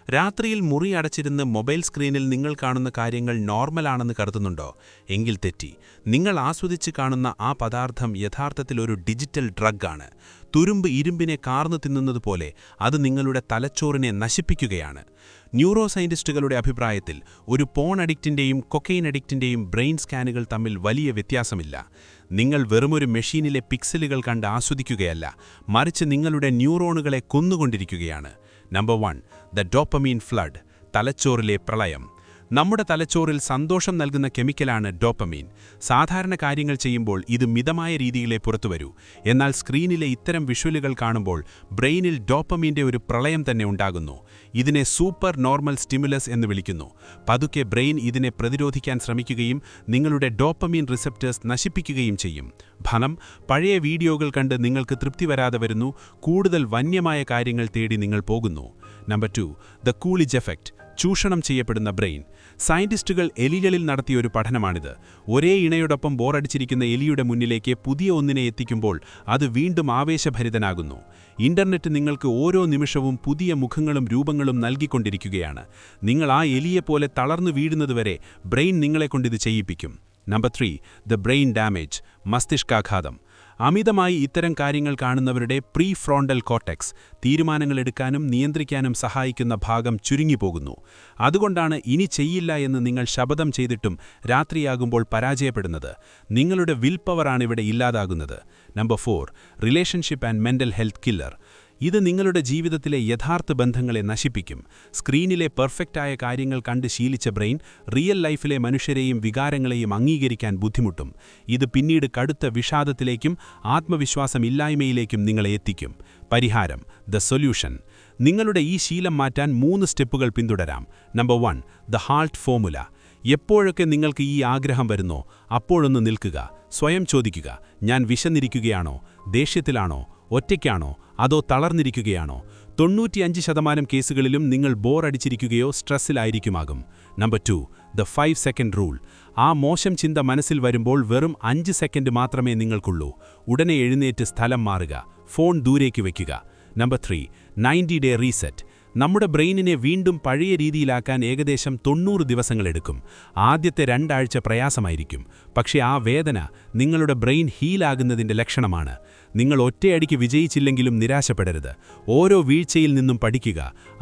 രാത്രിയിൽ മുറി അടച്ചിരുന്ന് മൊബൈൽ സ്ക്രീനിൽ നിങ്ങൾ കാണുന്ന കാര്യങ്ങൾ നോർമലാണെന്ന് കരുതുന്നുണ്ടോ? എങ്കിൽ തെറ്റി. നിങ്ങൾ ആസ്വദിച്ച് കാണുന്ന ആ പദാർത്ഥം യഥാർത്ഥത്തിൽ ഒരു ഡിജിറ്റൽ ഡ്രഗാണ്. തുരുമ്പ് ഇരുമ്പിനെ കാർന്നു തിന്നുന്നതുപോലെ അത് നിങ്ങളുടെ തലച്ചോറിനെ നശിപ്പിക്കുകയാണ്. ന്യൂറോ സയന്റിസ്റ്റുകളുടെ അഭിപ്രായത്തിൽ ഒരു പോൺ അഡിക്റ്റിന്റെയും കൊക്കൈൻ അഡിക്റ്റിന്റെയും ബ്രെയിൻ സ്കാനുകൾ തമ്മിൽ വലിയ വ്യത്യാസമില്ല. നിങ്ങൾ വെറുമൊരു മെഷീനിലെ പിക്സലുകൾ കണ്ട് ആസ്വദിക്കുകയല്ല, മറിച്ച് നിങ്ങളുടെ ന്യൂറോണുകളെ കൊന്നുകൊണ്ടിരിക്കുകയാണ്. നമ്പർ 1, ദ ഡോപ്പമീൻ ഫ്ലഡ്, തലച്ചോറിലെ പ്രളയം. നമ്മുടെ തലച്ചോറിൽ സന്തോഷം നൽകുന്ന കെമിക്കലാണ് ഡോപ്പമീൻ. സാധാരണ കാര്യങ്ങൾ ചെയ്യുമ്പോൾ ഇത് മിതമായ രീതിയിലേ പുറത്തുവരൂ. എന്നാൽ സ്ക്രീനിലെ ഇത്തരം വിഷ്വലുകൾ കാണുമ്പോൾ ബ്രെയിനിൽ ഡോപ്പമീൻ്റെ ഒരു പ്രളയം തന്നെ ഉണ്ടാകുന്നു. ഇതിനെ സൂപ്പർ നോർമൽ സ്റ്റിമുലസ് എന്ന് വിളിക്കുന്നു. പതുക്കെ ബ്രെയിൻ ഇതിനെ പ്രതിരോധിക്കാൻ ശ്രമിക്കുകയും നിങ്ങളുടെ ഡോപ്പമീൻ റിസപ്റ്റേഴ്സ് നശിപ്പിക്കുകയും ചെയ്യും. ഫലം, പഴയ വീഡിയോകൾ കണ്ട് നിങ്ങൾക്ക് തൃപ്തി വരാതെ വരുന്നു. കൂടുതൽ വന്യമായ കാര്യങ്ങൾ തേടി നിങ്ങൾ പോകുന്നു. നമ്പർ 2, ദ കൂളിജ് എഫക്റ്റ്, ചൂഷണം ചെയ്യപ്പെടുന്ന ബ്രെയിൻ. സയന്റിസ്റ്റുകൾ എലികളിൽ നടത്തിയൊരു പഠനമാണിത്. ഒരേ ഇണയോടൊപ്പം ബോറടിച്ചിരിക്കുന്ന എലിയുടെ മുന്നിലേക്ക് പുതിയ ഒന്നിനെ എത്തിക്കുമ്പോൾ അത് വീണ്ടും ആവേശഭരിതനാകുന്നു. ഇന്റർനെറ്റ് നിങ്ങൾക്ക് ഓരോ നിമിഷവും പുതിയ മുഖങ്ങളും രൂപങ്ങളും നൽകിക്കൊണ്ടിരിക്കുകയാണ്. നിങ്ങൾ ആ എലിയെപ്പോലെ തളർന്നു വീഴുന്നതുവരെ ബ്രെയിൻ നിങ്ങളെക്കൊണ്ടിത് ചെയ്യിപ്പിക്കും. നമ്പർ 3, ദ ബ്രെയിൻ ഡാമേജ്, മസ്തിഷ്കാഘാതം. അമിതമായി ഇത്തരം കാര്യങ്ങൾ കാണുന്നവരുടെ പ്രീ ഫ്രോണ്ടൽ കോർട്ടെക്സ്, തീരുമാനങ്ങളെടുക്കാനും നിയന്ത്രിക്കാനും സഹായിക്കുന്ന ഭാഗം ചുരുങ്ങിപ്പോകുന്നു. അതുകൊണ്ടാണ് ഇനി ചെയ്യില്ല എന്ന് നിങ്ങൾ ശപഥം ചെയ്തിട്ടും രാത്രിയാകുമ്പോൾ പരാജയപ്പെടുന്നത്. നിങ്ങളുടെ വിൽ പവറാണിവിടെ ഇല്ലാതാകുന്നത്. Number 4, relationship and mental health killer. ഇത് നിങ്ങളുടെ ജീവിതത്തിലെ യഥാർത്ഥ ബന്ധങ്ങളെ നശിപ്പിക്കും. സ്ക്രീനിലെ പെർഫെക്റ്റായ കാര്യങ്ങൾ കണ്ട് ശീലിച്ച ബ്രെയിൻ റിയൽ ലൈഫിലെ മനുഷ്യരെയും വികാരങ്ങളെയും അംഗീകരിക്കാൻ ബുദ്ധിമുട്ടും. ഇത് പിന്നീട് കടുത്ത വിഷാദത്തിലേക്കും ആത്മവിശ്വാസമില്ലായ്മയിലേക്കും നിങ്ങളെ എത്തിക്കും. പരിഹാരം, ദ സൊല്യൂഷൻ. നിങ്ങളുടെ ഈ ശീലം മാറ്റാൻ 3 സ്റ്റെപ്പുകൾ പിന്തുടരാം. Number 1, the halt formula. എപ്പോഴൊക്കെ നിങ്ങൾക്ക് ഈ ആഗ്രഹം വരുന്നോ അപ്പോഴൊന്ന് നിൽക്കുക. സ്വയം ചോദിക്കുക, ഞാൻ വിശന്നിരിക്കുകയാണോ, ദേഷ്യത്തിലാണോ, ഒറ്റയ്ക്കാണോ, അതോ തളർന്നിരിക്കുകയാണോ? 95% കേസുകളിലും നിങ്ങൾ ബോറടിച്ചിരിക്കുകയോ സ്ട്രെസ്സിലായിരിക്കുമാകും. Number 2, the 5 second rule. ആ മോശം ചിന്ത മനസ്സിൽ വരുമ്പോൾ വെറും 5 സെക്കൻഡ് മാത്രമേ നിങ്ങൾക്കുള്ളൂ. ഉടനെ എഴുന്നേറ്റ് സ്ഥലം മാറുക, ഫോൺ ദൂരേക്ക് വയ്ക്കുക. Number 3, 90 day reset. നമ്മുടെ ബ്രെയിനിനെ വീണ്ടും പഴയ രീതിയിലാക്കാൻ ഏകദേശം 90 ദിവസങ്ങളെടുക്കും. ആദ്യത്തെ 2 ആഴ്ച പ്രയാസമായിരിക്കും, പക്ഷേ ആ വേദന നിങ്ങളുടെ ബ്രെയിൻ ഹീലാകുന്നതിൻ്റെ ലക്ഷണമാണ്. നിങ്ങൾ ഒറ്റയടിക്ക് വിജയിച്ചില്ലെങ്കിലും നിരാശപ്പെടരുത്. ഓരോ വീഴ്ചയിൽ നിന്നും പഠിക്കുക.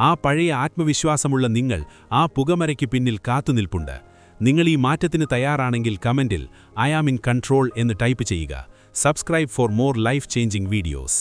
ആ പഴയ ആത്മവിശ്വാസമുള്ള നിങ്ങൾ ആ പുകമറയ്ക്ക് പിന്നിൽ കാത്തുനിൽപ്പുണ്ട്. നിങ്ങൾ ഈ മാറ്റത്തിന് തയ്യാറാണെങ്കിൽ കമന്റിൽ "ഐ ആം ഇൻ കൺട്രോൾ" എന്ന് ടൈപ്പ് ചെയ്യുക. Subscribe for more life changing videos.